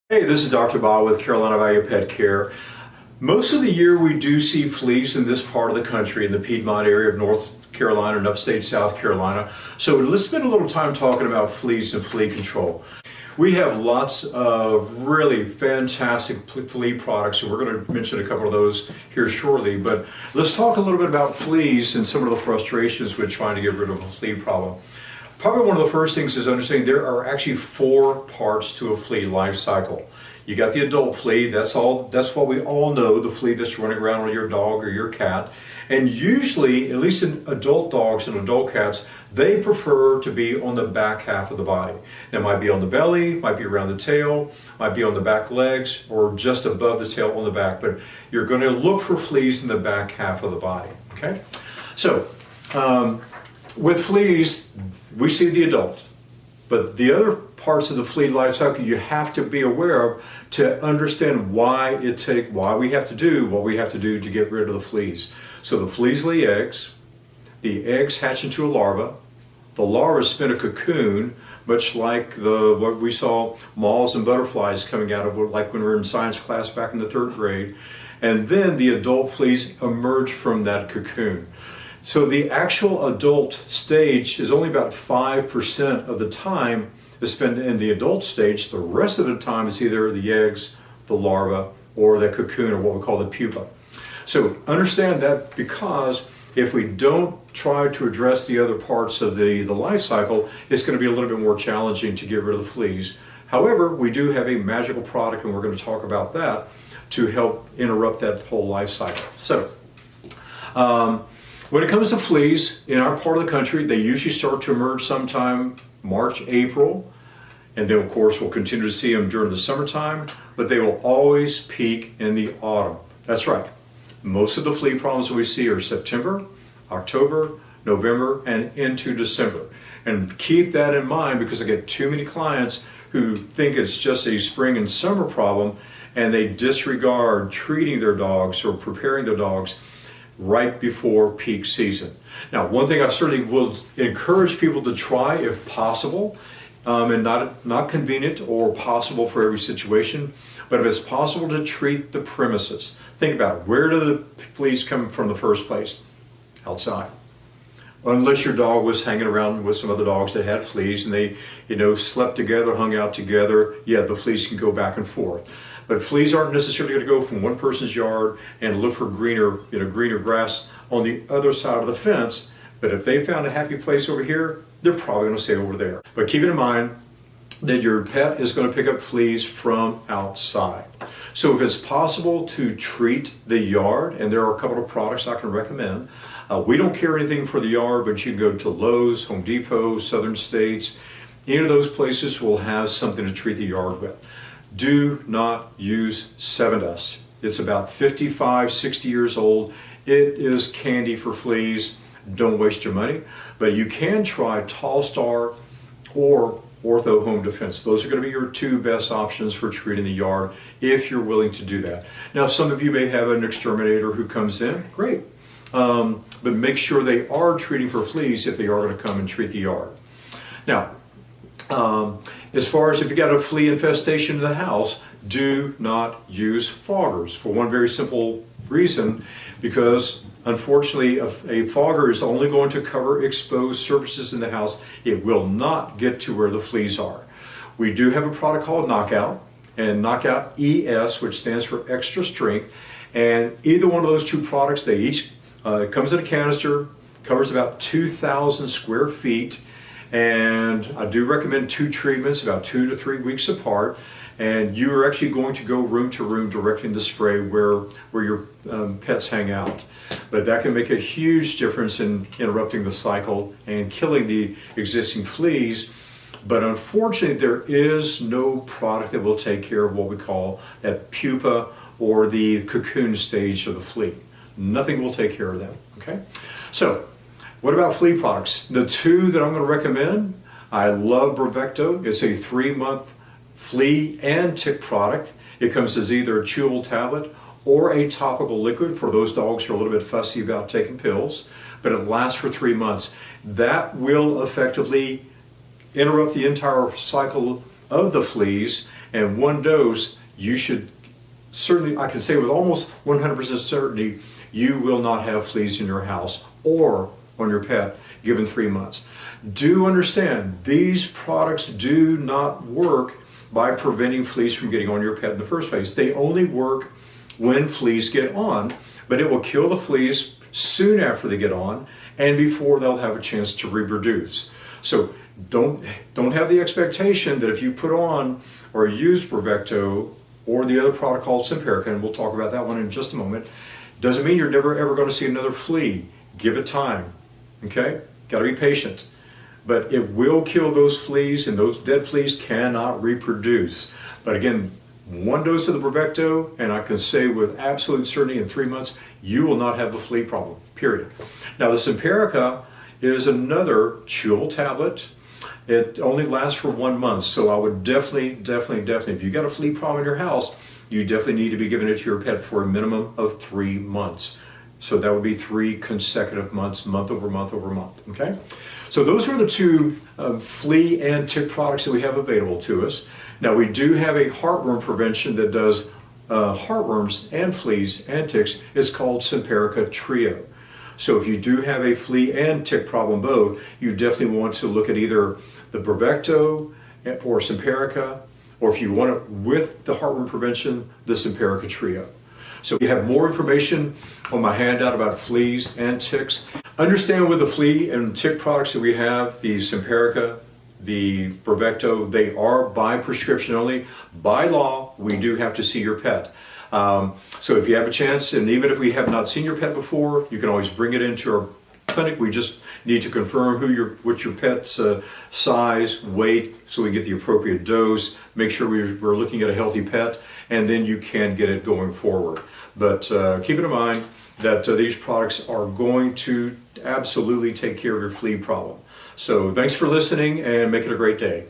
Hey, this is Dr. Bob with Carolina Value Pet Care. Most of the year we do see fleas in this part of the country, in the Piedmont area of North Carolina and upstate South Carolina. So let's spend a little time talking about fleas and flea control. We have lots of really fantastic flea products, and we're going to mention a couple of those here shortly. But let's talk a little bit about fleas and some of the frustrations with trying to get rid of a flea problem. Probably one of the first things is understanding there are actually 4 parts to a flea life cycle. You got the adult flea, that's what we all know, the flea that's running around with your dog or your cat. And usually, at least in adult dogs and adult cats, they prefer to be on the back half of the body. It might be on the belly, might be around the tail, might be on the back legs, or just above the tail on the back. But you're going to look for fleas in the back half of the body, okay? So, with fleas, we see the adult, but the other parts of the flea life cycle you have to be aware of to understand why we have to do what we have to do to get rid of the fleas. So the fleas lay eggs, the eggs hatch into a larva, the larva spin a cocoon, much like what we saw moths and butterflies coming out of, like when we were in science class back in the 3rd grade, and then the adult fleas emerge from that cocoon. So the actual adult stage is only about 5% of the time is spent in the adult stage. The rest of the time is either the eggs, the larva, or the cocoon, or what we call the pupa. So understand that, because if we don't try to address the other parts of the life cycle, it's going to be a little bit more challenging to get rid of the fleas. However, we do have a magical product, and we're going to talk about that to help interrupt that whole life cycle. So, when it comes to fleas, in our part of the country, they usually start to emerge sometime March, April, and then of course we'll continue to see them during the summertime, but they will always peak in the autumn. That's right. Most of the flea problems that we see are September, October, November, and into December. And keep that in mind, because I get too many clients who think it's just a spring and summer problem, and they disregard treating their dogs or preparing their dogs right before peak season. Now, one thing I certainly will encourage people to try, if possible, and not convenient or possible for every situation, but if it's possible, to treat the premises. Think about it. Where do the fleas come from in the first place? Outside. Unless your dog was hanging around with some other dogs that had fleas and they, slept together, hung out together, yeah, the fleas can go back and forth. But fleas aren't necessarily going to go from one person's yard and look for greener grass on the other side of the fence. But if they found a happy place over here, they're probably going to stay over there. But keep in mind that your pet is going to pick up fleas from outside. So if it's possible to treat the yard, and there are a couple of products I can recommend. We don't carry anything for the yard, but you can go to Lowe's, Home Depot, Southern States. Any of those places will have something to treat the yard with. Do not use 7-Dust. It's about 55, 60 years old. It is candy for fleas. Don't waste your money. But you can try Tall Star or Ortho Home Defense. Those are going to be your 2 best options for treating the yard if you're willing to do that. Now, some of you may have an exterminator who comes in. Great. But make sure they are treating for fleas if they are going to come and treat the yard. Now, as far as if you got a flea infestation in the house, do not use foggers, for one very simple reason, because unfortunately a fogger is only going to cover exposed surfaces in the house. It will not get to where the fleas are. We do have a product called Knockout, and Knockout ES, which stands for extra strength, and either one of those 2 products, they each comes in a canister, covers about 2,000 square feet. And I do recommend 2 treatments, about 2 to 3 weeks apart. And you are actually going to go room to room directing the spray where your pets hang out. But that can make a huge difference in interrupting the cycle and killing the existing fleas. But unfortunately, there is no product that will take care of what we call that pupa or the cocoon stage of the flea. Nothing will take care of them, okay? So, what about flea products? The 2 that I'm going to recommend, I love Bravecto. It's a 3-month flea and tick product. It comes as either a chewable tablet or a topical liquid for those dogs who are a little bit fussy about taking pills, but it lasts for 3 months. That will effectively interrupt the entire cycle of the fleas And one dose, you should certainly, I can say with almost 100% certainty, you will not have fleas in your house or on your pet given 3 months. Do understand, these products do not work by preventing fleas from getting on your pet in the first place. They only work when fleas get on, but it will kill the fleas soon after they get on and before they'll have a chance to reproduce. So don't have the expectation that if you put on or use Bravecto or the other product called Simparica, and we'll talk about that one in just a moment, doesn't mean you're never ever going to see another flea. Give it time, okay? Got to be patient. But it will kill those fleas, and those dead fleas cannot reproduce. But again, one dose of the Bravecto, and I can say with absolute certainty in 3 months, you will not have a flea problem, period. Now the Simparica is another chewable tablet. It only lasts for 1 month, so I would definitely, if you got a flea problem in your house, you definitely need to be giving it to your pet for a minimum of 3 months. So that would be 3 consecutive months, month over month over month, okay? So those are the two flea and tick products that we have available to us. Now we do have a heartworm prevention that does heartworms and fleas and ticks. It's called Simparica Trio. So if you do have a flea and tick problem both, you definitely want to look at either the Bravecto or Simparica, or if you want it with the heartworm prevention, the Simparica Trio. So you have more information on my handout about fleas and ticks. Understand with the flea and tick products that we have, the Simparica, the Bravecto, they are by prescription only. By law, we do have to see your pet. So if you have a chance, and even if we have not seen your pet before, you can always bring it into our clinic. We just need to confirm what's your pet's size, weight, so we get the appropriate dose, make sure we're looking at a healthy pet, and then you can get it going forward. But keep it in mind that these products are going to absolutely take care of your flea problem. So thanks for listening, and make it a great day.